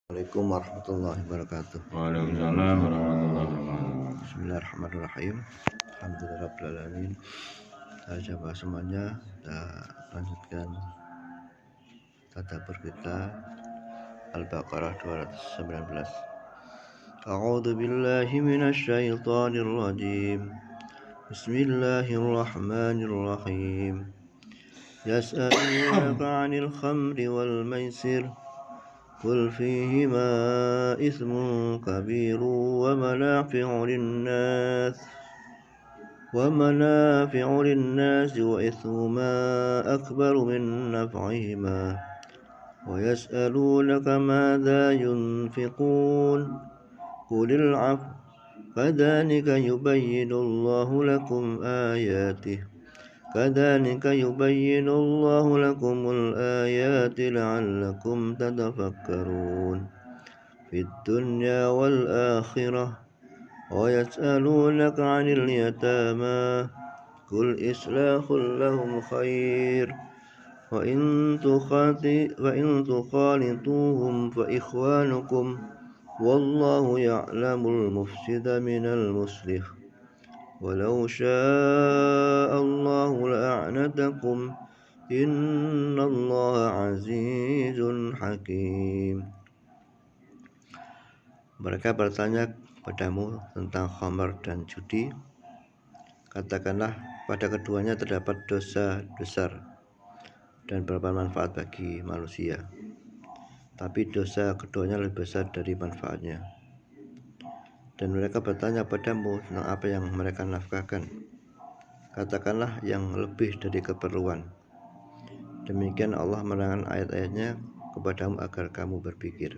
Assalamualaikum warahmatullahi wabarakatuh. Waalaikumsalam warahmatullahi wabarakatuh. Bismillahirrahmanirrahim. Alhamdulillahirrahmanirrahim. Sahabat semuanya, kita lanjutkan tadabbur kita Al-Baqarah 219. A'udzu billahi minasy syaithanir rajim. Bismillahirrahmanirrahim. Yas'alunaka 'anil khamri wal maisir. قل فيهما إثم كبير ومنافع للناس وإثمهما أكبر من نفعهما ويسألونك ماذا ينفقون قل العفو كذلك يبين الله لكم الآيات لعلكم تتفكرون في الدنيا والآخرة ويسألونك عن اليتامى قل إصلاح لهم خير وإن تخالطوهم فإخوانكم والله يعلم المفسد من المصلح ولو شاء الله لأعنتكم إن الله عزيز حكيم. Mereka bertanya padamu tentang khamar dan judi. Katakanlah, pada keduanya terdapat dosa besar dan bermanfaat bagi manusia, tapi dosa keduanya lebih besar dari manfaatnya. Dan mereka bertanya padamu tentang apa yang mereka nafkahkan. Katakanlah, yang lebih dari keperluan. Demikian Allah menerangkan ayat-ayatnya kepadamu agar kamu berpikir.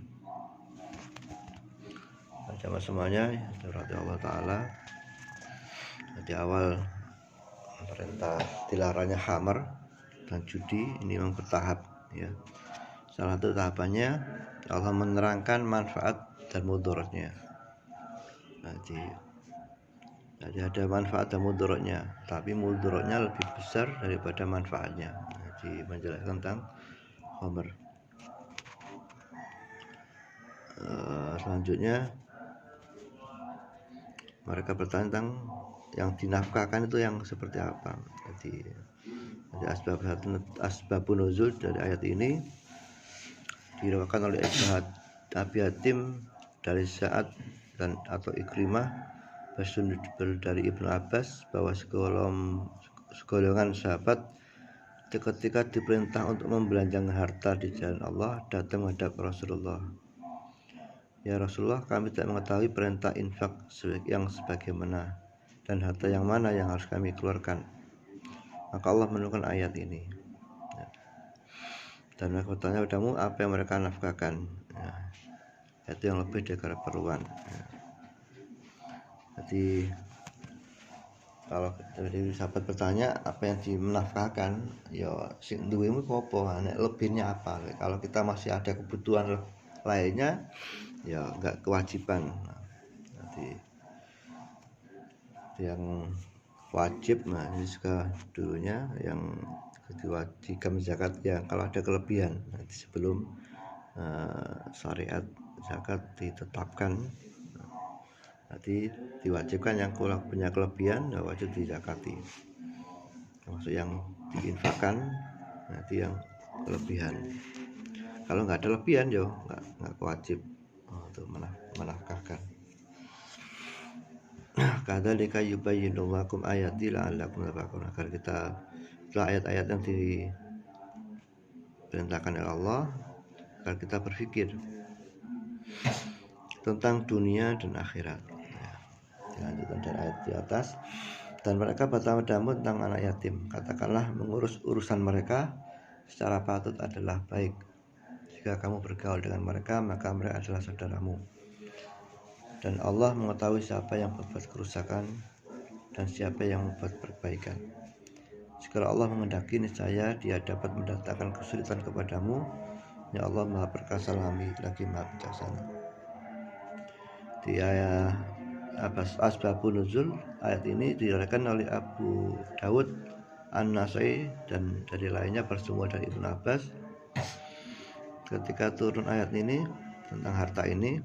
Jamaah semuanya, dirahmati Allah Ta'ala. Di awal perintah dilarangnya khamar dan judi ini memang bertahap, ya. Salah satu tahapannya Allah menerangkan manfaat dan mudaratnya. Jadi ada manfaat dan mudaratnya, tapi mudaratnya lebih besar daripada manfaatnya. Jadi menjelaskan tentang khamar. Selanjutnya mereka bertanya tentang yang dinafkahkan itu yang seperti apa. Jadi asbabun nuzul dari ayat ini diriwayatkan oleh Abi Hatim dari Sa'ad dan atau Ikrimah dari Ibnu Abbas bahwa segolongan sahabat ketika diperintah untuk membelanjakan harta di jalan Allah datang menghadap Rasulullah. Ya Rasulullah, kami tidak mengetahui perintah infak yang sebagaimana dan harta yang mana yang harus kami keluarkan. Maka Allah menurunkan ayat ini. Dan mereka bertanya padamu apa yang mereka nafkahkan. Itu yang lebih dari keperluan. Jadi kalau dari sahabat bertanya apa yang dimenafkahkan, ya sing duwemu apa, nek lebihnya apa. Kalau kita masih ada kebutuhan lainnya, ya enggak kewajiban. Nanti yang wajib, ini juga dulunya yang diwajibkan zakat ya kalau ada kelebihan. Nanti sebelum syariat zakat ditetapkan, nanti diwajibkan yang punya kelebihan ya wajib dizakati, termasuk yang diinfakkan nanti yang kelebihan. Kalau nggak ada lebihan yo nggak wajib untuk menafkahkan. Kadzalika yubayyinu lakum ayati la'allakum tattaqun, agar kita setelah ayat-ayat yang diperintahkan oleh Allah agar kita berpikir tentang dunia dan akhirat. Dilanjutkan dari ayat di atas. Dan mereka bertanya padamu tentang anak yatim. Katakanlah, mengurus urusan mereka secara patut adalah baik. Jika kamu bergaul dengan mereka, maka mereka adalah saudaramu. Dan Allah mengetahui siapa yang berbuat kerusakan dan siapa yang membuat perbaikan. Jika Allah menghendaki, niscaya Dia dapat mendatangkan kesulitan kepadamu. Ya Allah Maha Perkasa lagi Maha Bijaksana. Di ayat asbabun nuzul ayat ini diriwayatkan oleh Abu Dawud, An-Nasai dan dari lainnya bersumber dari Ibnu Abbas. Ketika turun ayat ini, tentang harta ini.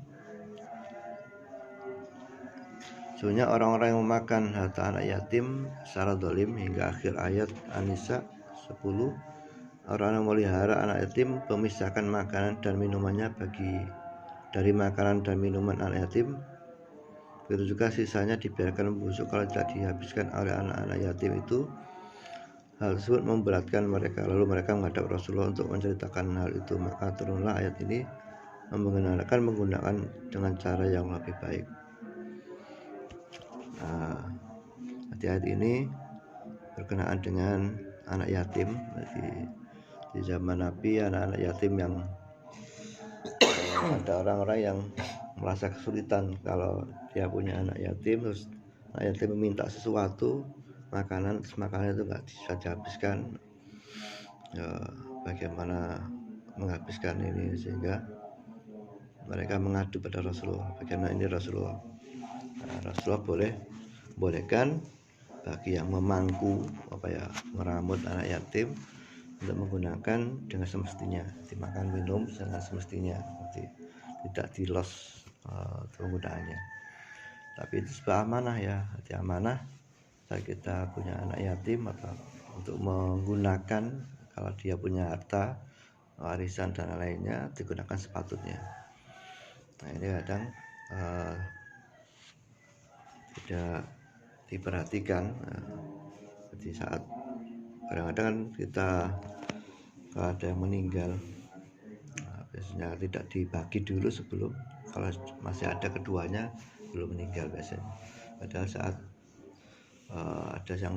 Sebenarnya orang-orang yang memakan harta anak yatim secara dolim hingga akhir ayat An-Nisa 10. Orang yang melihara anak yatim memisahkan makanan dan minumannya dari makanan dan minuman anak yatim. Begitu juga sisanya dibiarkan membusuk kalau tidak dihabiskan oleh anak-anak yatim itu. Hal tersebut memberatkan mereka. Lalu mereka menghadap Rasulullah untuk menceritakan hal itu. Maka turunlah ayat ini menggunakan dengan cara yang lebih baik. Ayat ini berkenaan dengan anak yatim. Jadi di zaman Nabi anak-anak yatim yang ada orang-orang yang merasa kesulitan kalau dia punya anak yatim, terus anak yatim meminta sesuatu makanan, terus makanan itu nggak bisa dihabiskan. Bagaimana menghabiskan ini, sehingga mereka mengadu pada Rasulullah. Bagaimana ini Rasulullah? Rasulullah bolehkan bagi yang memangku meramut anak yatim untuk menggunakan dengan semestinya, dimakan minum dengan semestinya, tidak dilos penggunaannya. Tapi itu sebuah amanah ya, jadi amanah saat kita punya anak yatim atau untuk menggunakan, kalau dia punya harta warisan dan lainnya, digunakan sepatutnya. Nah ini kadang tidak diperhatikan. Jadi saat kadang-kadang kan kita kalau ada yang meninggal, biasanya tidak dibagi dulu sebelum, kalau masih ada keduanya belum meninggal biasanya. Padahal saat ada yang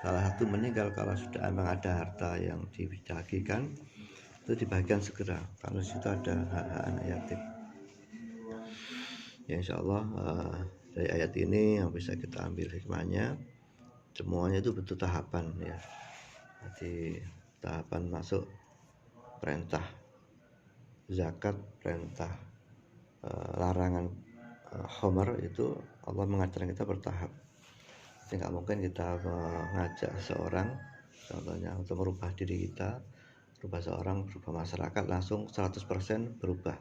salah satu meninggal, kalau sudah memang ada harta yang dibagikan, itu dibagikan segera, kalau situ ada hak-hak anak yatim. Ya insya Allah dari ayat ini yang bisa kita ambil hikmahnya, semuanya itu betul tahapan ya. Jadi tahapan masuk perintah zakat, perintah larangan khamar, itu Allah mengajarkan kita bertahap. Jadi nggak mungkin kita mengajak seseorang contohnya untuk merubah diri kita, merubah seorang, merubah masyarakat langsung 100% berubah.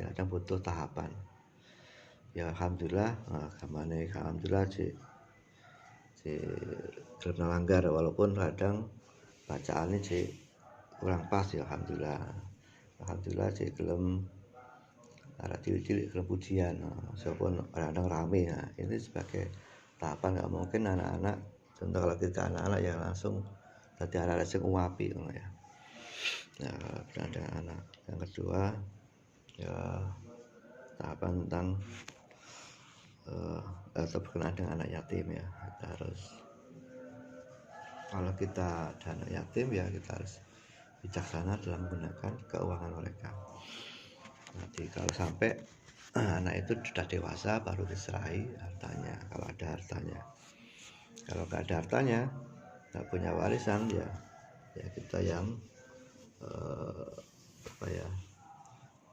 Ya, ada butuh tahapan. Ya alhamdulillah, alhamdulillah si gelem langgar, walaupun kadang bacaannya kurang pas ya, alhamdulillah si gelem ada cilik-cilik gelem pujian, walaupun kadang rame. Nah, ini sebagai tahapan. Nggak mungkin anak-anak, contoh kalau kita anak-anak yang langsung jadi anak-anak sing uapi ya. Nah, ada anak. Yang kedua ya tahapan tentang atau berkenaan dengan anak yatim ya. Kita harus, kalau kita ada anak yatim ya kita harus bijaksana dalam menggunakan keuangan mereka. Nanti kalau sampai anak itu sudah dewasa baru diserahi hartanya, kalau ada hartanya. Kalau nggak ada hartanya, nggak punya warisan ya kita yang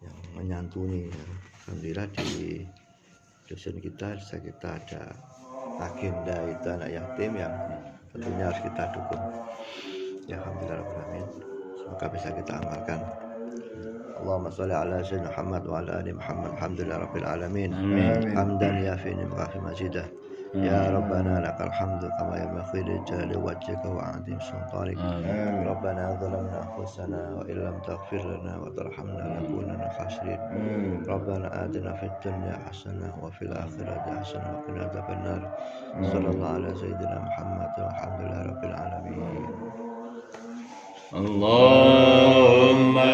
yang menyantuni ya. Alhamdulillah di dusun kita ada agenda itu anak yatim yang tentunya harus kita dukung ya. Alhamdulillah rabbil alamin, semoga bisa kita amalkan. Allahumma sholli ala sayyidina Muhammad wa ala ali Muhammad. Alhamdulillah rabbil alamin. Hamdan yafi ni'mati majidah. Ya Rabbana lakal hamdu kama yanbaghi li jalali wajhika wa 'azimi sultanik. Rabbana zalamna anfusana wa illam taghfir lana wa tarhamna lanakunanna khasirin. Rabbana atina fid dunya hasanah wa fil akhirati hasanah wa qina adzabannar. Sallallahu ala sayyidina Muhammad walhamdulillahi rabbil alamin. Allahumma